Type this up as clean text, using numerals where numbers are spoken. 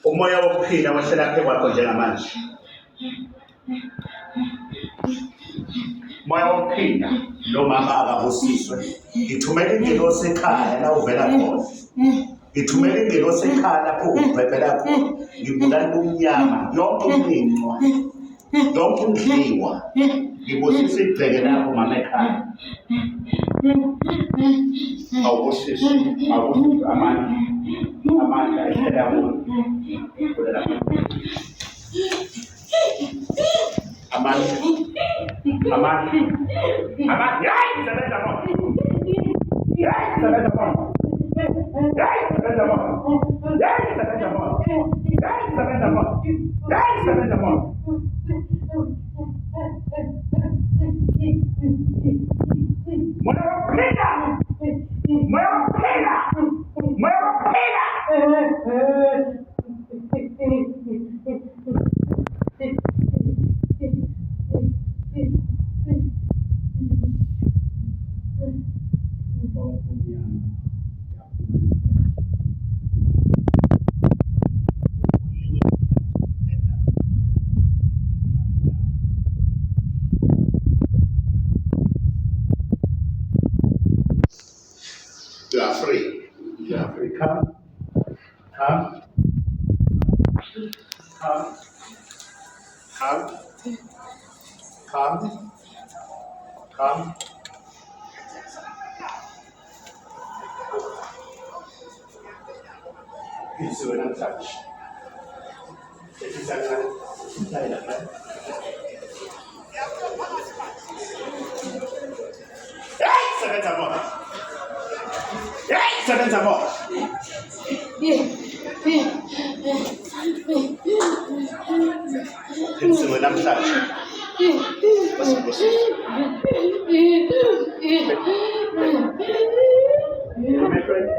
umoya wokuphila wehlela phe kwakho njengamanje. Umoya wokuphila lo mama akabusiswe. Ngithumela ingelosi ekhaya la uvela khona. Ngithumela ingelosi ekhaya lapho ubhebhela khona. Ngibulala umnyama yonke iminqwa, yonke indliwa. Ngibusisa ibheke lapho mama ekhaya. Awubusisi amandla ehlela kulo. Amandla. Hayi, sebenza bona. Hayi, sebenza bona. Hayi, sebenza bona. Hayi, sebenza bona. Hayi, sebenza bona. Hayi, sebenza bona. Moya wokuphila. Moya wokuphila. Moya wokuphila. You are free. You are free. Come. Come. Come. Come. Come. Come. Please do not touch. This is a sebenza bona. Sebenza bona. Insuku namhlanje. My friend.